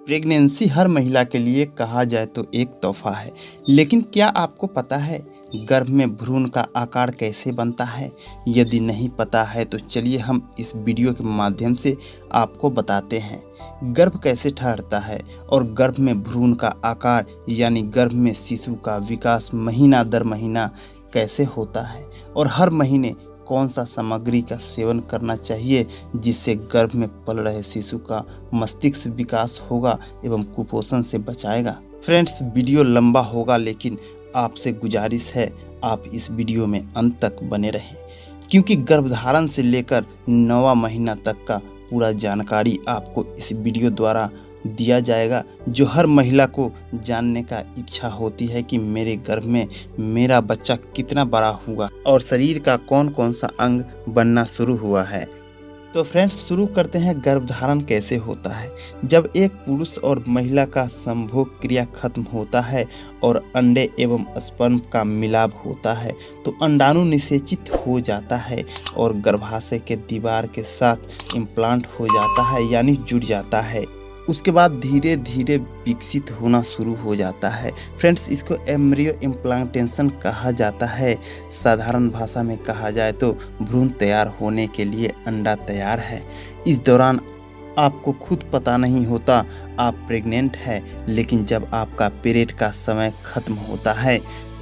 Pregnancy हर महिला के लिए कहा जाए तो एक तोहफा है, लेकिन क्या आपको पता है गर्भ में भ्रूण का आकार कैसे बनता है? यदि नहीं पता है तो चलिए हम इस वीडियो के माध्यम से आपको बताते हैं गर्भ कैसे ठहरता है और गर्भ में भ्रूण का आकार यानी गर्भ में शिशु का विकास महीना दर महीना कैसे होता है और हर महीने कौन सा सामग्री का सेवन करना चाहिए जिससे गर्भ में पल रहे शिशु का मस्तिष्क विकास होगा एवं कुपोषण से बचाएगा। फ्रेंड्स, वीडियो लंबा होगा लेकिन आपसे गुजारिश है आप इस वीडियो में अंत तक बने रहें, क्योंकि गर्भधारण से लेकर 9वां महीना तक का पूरा जानकारी आपको इस वीडियो द्वारा दिया जाएगा, जो हर महिला को जानने का इच्छा होती है कि मेरे गर्भ में मेरा बच्चा कितना बड़ा हुआ और शरीर का कौन कौन सा अंग बनना शुरू हुआ है। तो फ्रेंड्स, शुरू करते हैं गर्भधारण कैसे होता है। जब एक पुरुष और महिला का संभोग क्रिया खत्म होता है और अंडे एवं स्पर्म का मिलाप होता है तो अंडाणु निषेचित हो जाता है और गर्भाशय के दीवार के साथ इम्प्लांट हो जाता है यानी जुड़ जाता है। उसके बाद धीरे धीरे विकसित होना शुरू हो जाता है। फ्रेंड्स, इसको एम्ब्रियो इम्प्लांटेशन कहा जाता है। साधारण भाषा में कहा जाए तो भ्रूण तैयार होने के लिए अंडा तैयार है। इस दौरान आपको खुद पता नहीं होता आप प्रेग्नेंट है, लेकिन जब आपका पीरियड का समय खत्म होता है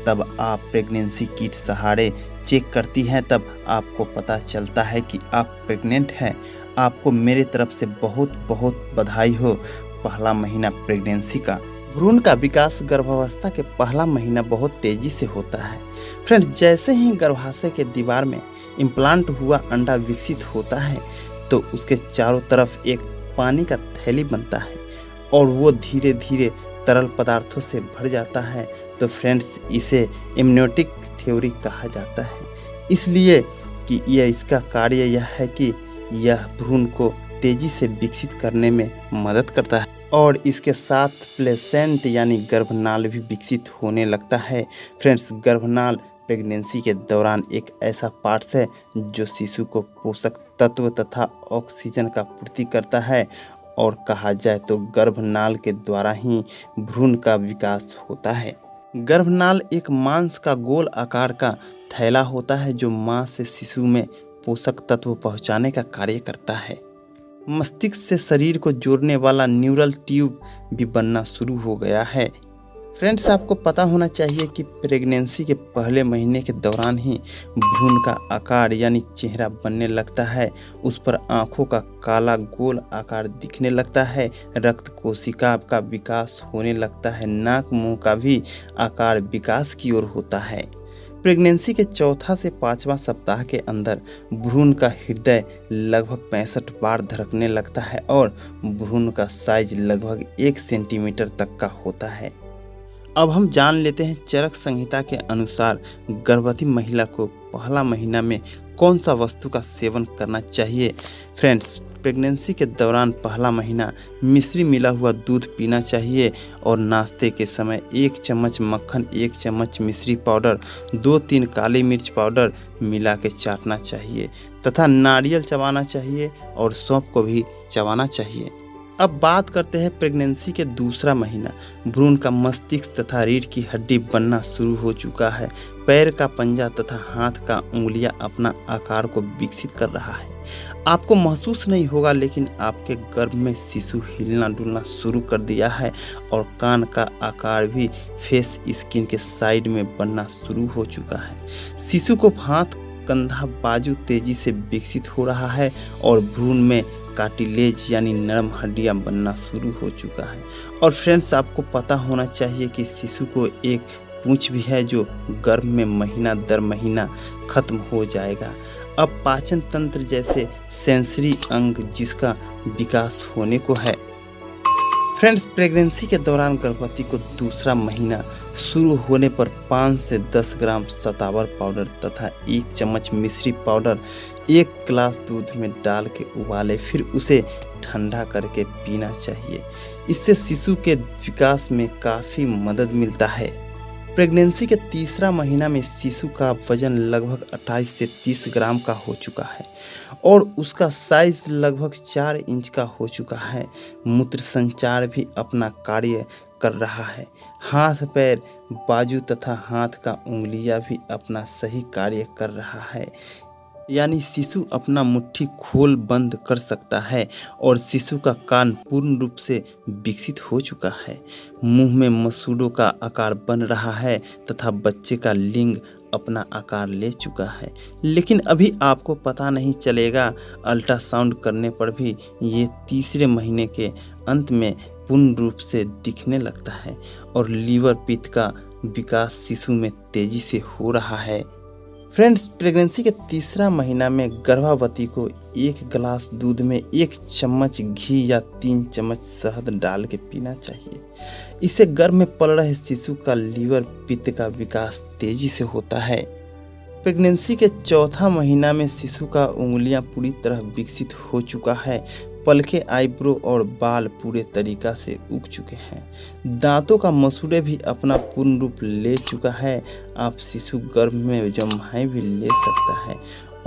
तब आप प्रेगनेंसी किट सहारे चेक करती हैं, तब आपको पता चलता है कि आप प्रेग्नेंट हैं। आपको मेरे तरफ से बहुत बहुत बधाई हो पहला महीना प्रेगनेंसी का। भ्रूण का विकास गर्भावस्था के पहला महीना बहुत तेजी से होता है। फ्रेंड्स, जैसे ही गर्भाशय के दीवार में इम्प्लांट हुआ अंडा विकसित होता है तो उसके चारों तरफ एक पानी का थैली बनता है और वो धीरे धीरे तरल पदार्थों से भर जाता है। तो फ्रेंड्स, इसे इम्यूनोटिक थ्योरी कहा जाता है, इसलिए कि यह इसका कार्य यह है कि यह भ्रूण को तेजी से विकसित करने में मदद करता है और इसके साथ प्लेसेंट यानी गर्भनाल भी विकसित होने लगता है। फ्रेंड्स, गर्भनाल प्रेगनेंसी के दौरान एक ऐसा पार्ट है जो शिशु को पोषक तत्व तथा ऑक्सीजन का पूर्ति करता है और कहा जाए तो गर्भनाल के द्वारा ही भ्रूण का विकास होता है। गर्भनाल एक मांस का गोल आकार का थैला होता है जो मां से शिशु में पोषक तत्व पहुंचाने का कार्य करता है। मस्तिष्क से शरीर को जोड़ने वाला न्यूरल ट्यूब भी बनना शुरू हो गया है। फ्रेंड्स, आपको पता होना चाहिए कि प्रेगनेंसी के पहले महीने के दौरान ही भ्रूण का आकार यानी चेहरा बनने लगता है। उस पर आंखों का काला गोल आकार दिखने लगता है, रक्त कोशिका का विकास होने लगता है, नाक मुंह का भी आकार विकास की ओर होता है। प्रेगनेंसी के चौथा से 5वां सप्ताह के अंदर भ्रूण का हृदय लगभग 65 बार धड़कने लगता है और भ्रूण का साइज लगभग 1 सेंटीमीटर तक का होता है। अब हम जान लेते हैं चरक संहिता के अनुसार गर्भवती महिला को पहला महीना में कौन सा वस्तु का सेवन करना चाहिए। फ्रेंड्स, प्रेगनेंसी के दौरान पहला महीना मिश्री मिला हुआ दूध पीना चाहिए और नाश्ते के समय 1 चम्मच मक्खन, 1 चम्मच मिश्री पाउडर, 2-3 काली मिर्च पाउडर मिला के चाटना चाहिए तथा नारियल चबाना चाहिए और सौंफ को भी चबाना चाहिए। अब बात करते हैं प्रेगनेंसी के दूसरा महीना। भ्रूण का मस्तिष्क तथा रीढ़ की हड्डी बनना शुरू हो चुका है। पैर का पंजा तथा हाथ का उंगलियां अपना आकार को विकसित कर रहा है। आपको महसूस नहीं होगा, लेकिन आपके गर्भ में शिशु हिलना डुलना शुरू कर दिया है और कान का आकार भी फेस स्किन के साइड में बनना शुरू हो चुका है। शिशु को हाथ, कंधा, बाजू तेजी से विकसित हो रहा है और भ्रूण में कार्टिलेज यानी नरम हड्डियां बनना शुरू हो चुका है। और फ्रेंड्स, आपको पता होना चाहिए कि शिशु को एक पूंछ भी है जो गर्भ में महीना दर महीना खत्म हो जाएगा। अब पाचन तंत्र जैसे सेंसरी अंग जिसका विकास होने को है। फ्रेंड्स, प्रेगनेंसी के दौरान गर्भवती को दूसरा महीना शुरू होने पर 5 से 10 ग्राम शतावर पाउडर तथा 1 चम्मच मिश्री पाउडर 1 गिलास दूध में डाल के उबाले, फिर उसे ठंडा करके पीना चाहिए। इससे शिशु के विकास में काफ़ी मदद मिलता है। प्रेगनेंसी के तीसरा महीना में शिशु का वजन लगभग 28 से 30 ग्राम का हो चुका है और उसका साइज लगभग 4 इंच का हो चुका है। मूत्र संचार भी अपना कार्य कर रहा है। हाथ पैर, बाजू तथा हाथ का उंगलियां भी अपना सही कार्य कर रहा है, यानी शिशु अपना मुट्ठी खोल बंद कर सकता है और शिशु का कान पूर्ण रूप से विकसित हो चुका है। मुंह में मसूड़ों का आकार बन रहा है तथा बच्चे का लिंग अपना आकार ले चुका है, लेकिन अभी आपको पता नहीं चलेगा। अल्ट्रासाउंड करने पर भी ये तीसरे महीने के अंत में पूर्ण रूप से दिखने लगता है और लीवर पित्त का विकास शिशु में तेजी से हो रहा है। फ्रेंड्स, प्रेगनेंसी के तीसरा महीना में गर्भवती को 1 गिलास दूध में 1 चम्मच घी या 3 चम्मच शहद डाल के पीना चाहिए। इससे गर्भ में पल रहे शिशु का लीवर पित्त का विकास तेजी से होता है। प्रेगनेंसी के चौथा महीना में शिशु का उंगलियां पूरी तरह विकसित हो चुका है। पलके, आईब्रो और बाल पूरे तरीका से उग चुके हैं। दांतों का मसूड़े भी अपना पूर्ण रूप ले चुका है। आप शिशु गर्भ में जम्हाई भी ले सकता है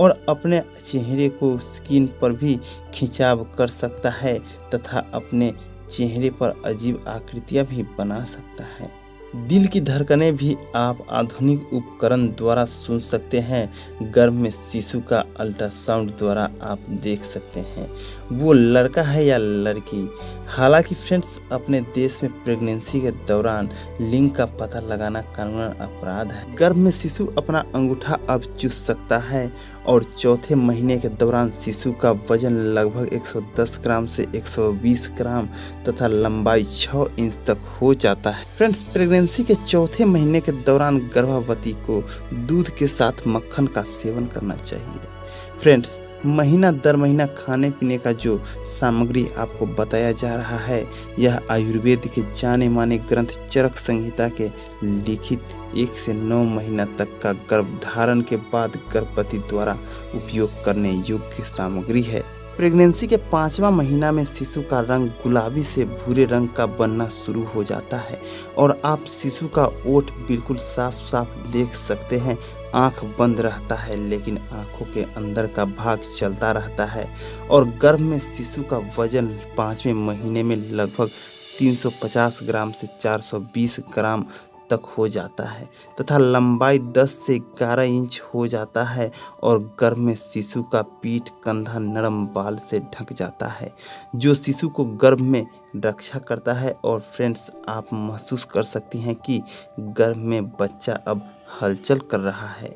और अपने चेहरे को स्किन पर भी खिंचाव कर सकता है तथा अपने चेहरे पर अजीब आकृतियां भी बना सकता है। दिल की धड़कनें भी आप आधुनिक उपकरण द्वारा सुन सकते हैं। गर्भ में शिशु का अल्ट्रासाउंड द्वारा आप देख सकते हैं वो लड़का है या लड़की। हालांकि फ्रेंड्स, अपने देश में प्रेगनेंसी के दौरान लिंग का पता लगाना कानूनन अपराध है। गर्भ में शिशु अपना अंगूठा अब चूस सकता है और चौथे महीने के दौरान शिशु का वजन लगभग 110 ग्राम से 120 ग्राम तथा लंबाई 6 इंच तक हो जाता है। फ्रेंड्स, प्रेगनेंसी के चौथे महीने के दौरान गर्भवती को दूध के साथ मक्खन का सेवन करना चाहिए। फ्रेंड्स, महीना दर महीना खाने पीने का जो सामग्री आपको बताया जा रहा है, यह आयुर्वेद के जाने माने ग्रंथ चरक संहिता के लिखित 1 से 9 महीना तक का गर्भधारण के बाद गर्भवती द्वारा उपयोग करने योग्य सामग्री है। प्रेगनेंसी के 5वां महीना में शिशु का रंग गुलाबी से भूरे रंग का बनना शुरू हो जाता है और आप शिशु का ओठ बिल्कुल साफ साफ देख सकते हैं। आंख बंद रहता है लेकिन आंखों के अंदर का भाग चलता रहता है और गर्भ में शिशु का वजन 5वें महीने में लगभग 350 ग्राम से 420 ग्राम तक हो जाता है तथा लंबाई 10 से 11 इंच हो जाता है और गर्भ में शिशु का पीठ कंधा नरम बाल से ढक जाता है जो शिशु को गर्भ में रक्षा करता है। और फ्रेंड्स, आप महसूस कर सकती हैं कि गर्भ में बच्चा अब हलचल कर रहा है।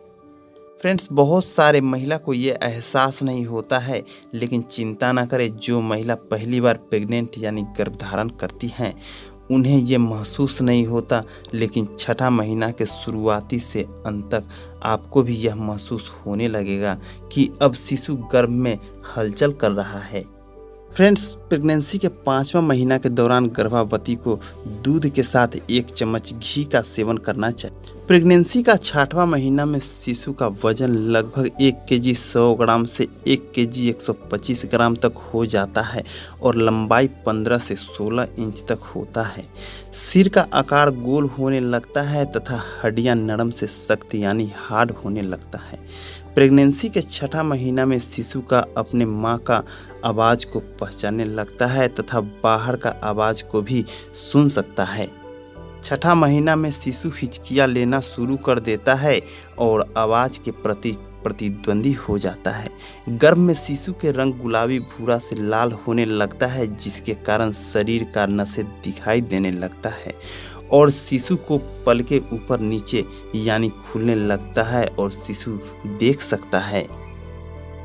फ्रेंड्स, बहुत सारे महिला को ये एहसास नहीं होता है, लेकिन चिंता ना करें। जो महिला पहली बार प्रेग्नेंट यानी गर्भधारण करती हैं उन्हें ये महसूस नहीं होता, लेकिन छठा महीना के शुरुआती से अंत तक आपको भी यह महसूस होने लगेगा कि अब शिशु गर्भ में हलचल कर रहा है। फ्रेंड्स, प्रेगनेंसी के 5वां महीना के दौरान गर्भवती को दूध के साथ 1 चम्मच घी का सेवन करना चाहिए। प्रेगनेंसी का 6वां महीना में शिशु का वजन लगभग 1 केजी 100 ग्राम से 1 केजी 125 ग्राम तक हो जाता है और लंबाई 15 से 16 इंच तक होता है। सिर का आकार गोल होने लगता है तथा हड्डियां नरम से सख्त यानी हार्ड होने लगता है। प्रेगनेंसी के 6ठा महीना में शिशु का अपने माँ का आवाज़ को पहचानने लगता है तथा बाहर का आवाज़ को भी सुन सकता है। 6ठा महीना में शिशु हिचकियाँ लेना शुरू कर देता है और आवाज़ के प्रति प्रतिद्वंदी हो जाता है। गर्भ में शिशु के रंग गुलाबी भूरा से लाल होने लगता है, जिसके कारण शरीर का नसें दिखाई देने लगता है और शिशु को पल के ऊपर नीचे यानी खुलने लगता है और शिशु देख सकता है।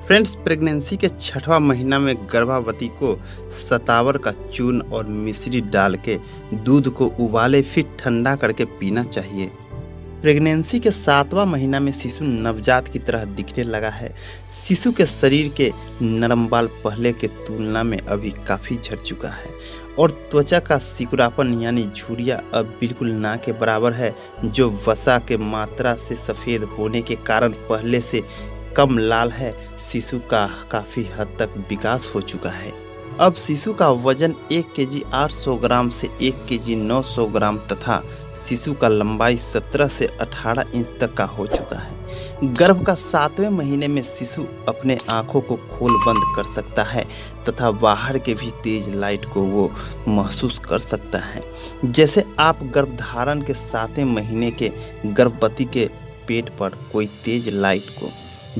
फ्रेंड्स, प्रेगनेंसी के 6वां महीना में गर्भवती को सतावर का चूर्ण और मिश्री डाल के दूध को उबाले फिर ठंडा करके पीना चाहिए। प्रेगनेंसी के 7वां महीना में शिशु नवजात की तरह दिखने लगा है। शिशु के शरीर के नरम बाल पहले के तुलना में अभी काफ़ी झड़ चुका है और त्वचा का सिकुड़ापन यानी झुर्रियाँ अब बिल्कुल ना के बराबर है, जो वसा के मात्रा से सफ़ेद होने के कारण पहले से कम लाल है। शिशु का काफ़ी हद तक विकास हो चुका है। अब शिशु का वजन 1 केजी 800 ग्राम से 1 केजी 900 ग्राम तथा शिशु का लंबाई 17 से 18 इंच तक का हो चुका है। गर्भ का 7वें महीने में शिशु अपने आँखों को खोल बंद कर सकता है तथा बाहर के भी तेज लाइट को वो महसूस कर सकता है। जैसे आप गर्भधारण के 7वें महीने के गर्भवती के पेट पर कोई तेज लाइट को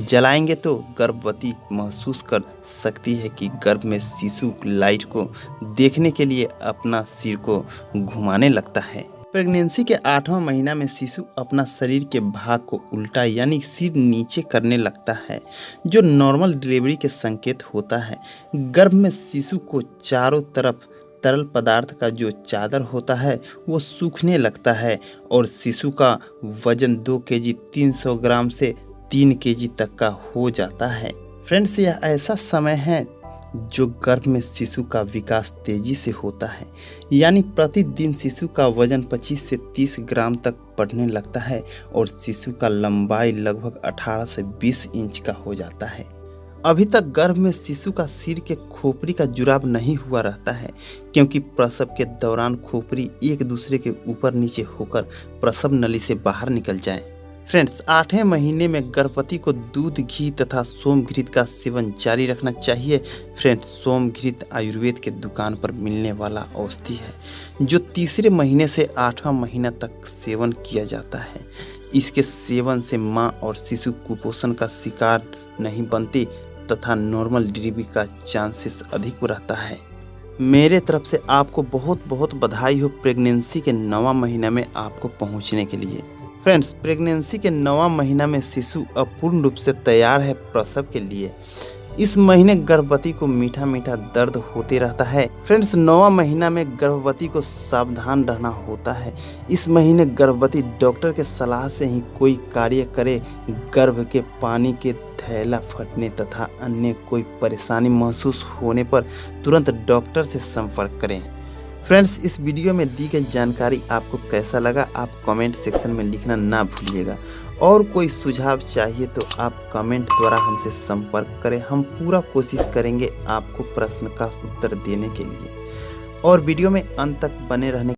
जलाएंगे तो गर्भवती महसूस कर सकती है कि गर्भ में शिशु लाइट को देखने के लिए अपना सिर को घुमाने लगता है। प्रेगनेंसी के 8वां महीना में शिशु अपना शरीर के भाग को उल्टा यानी सिर नीचे करने लगता है, जो नॉर्मल डिलीवरी के संकेत होता है। गर्भ में शिशु को चारों तरफ तरल पदार्थ का जो चादर होता है वो सूखने लगता है और शिशु का वजन 2 केजी 300 ग्राम से 3 केजी तक का हो जाता है। फ्रेंड्स, यह ऐसा समय है जो गर्भ में शिशु का विकास तेजी से होता है, यानी प्रतिदिन शिशु का वजन 25 से 30 ग्राम तक बढ़ने लगता है और शिशु का लंबाई लगभग 18 से 20 इंच का हो जाता है। अभी तक गर्भ में शिशु का सिर के खोपड़ी का जुड़ाव नहीं हुआ रहता है, क्योंकि प्रसव के दौरान खोपड़ी एक दूसरे के ऊपर नीचे होकर प्रसव नली से बाहर निकल जाए। फ्रेंड्स, 8वें महीने में गर्भवती को दूध, घी तथा सोमघृत का सेवन जारी रखना चाहिए। फ्रेंड्स, सोमघृत आयुर्वेद के दुकान पर मिलने वाला औषधि है जो तीसरे महीने से 8वां महीना तक सेवन किया जाता है। इसके सेवन से मां और शिशु कुपोषण का शिकार नहीं बनते तथा नॉर्मल डिलीवरी का चांसेस अधिक रहता है। मेरे तरफ से आपको बहुत बहुत बधाई हो प्रेगनेंसी के 9वां महीना में आपको पहुंचने के लिए। फ्रेंड्स, प्रेगनेंसी के 9वां महीना में शिशु अपूर्ण रूप से तैयार है प्रसव के लिए। इस महीने गर्भवती को मीठा मीठा दर्द होते रहता है। फ्रेंड्स, 9वां महीना में गर्भवती को सावधान रहना होता है। इस महीने गर्भवती डॉक्टर के सलाह से ही कोई कार्य करे। गर्भ के पानी के थैला फटने तथा अन्य कोई परेशानी महसूस होने पर तुरंत डॉक्टर से संपर्क करें। फ्रेंड्स, इस वीडियो में दी गई जानकारी आपको कैसा लगा आप कमेंट सेक्शन में लिखना ना भूलिएगा, और कोई सुझाव चाहिए तो आप कमेंट द्वारा हमसे संपर्क करें। हम पूरा कोशिश करेंगे आपको प्रश्न का उत्तर देने के लिए, और वीडियो में अंत तक बने रहने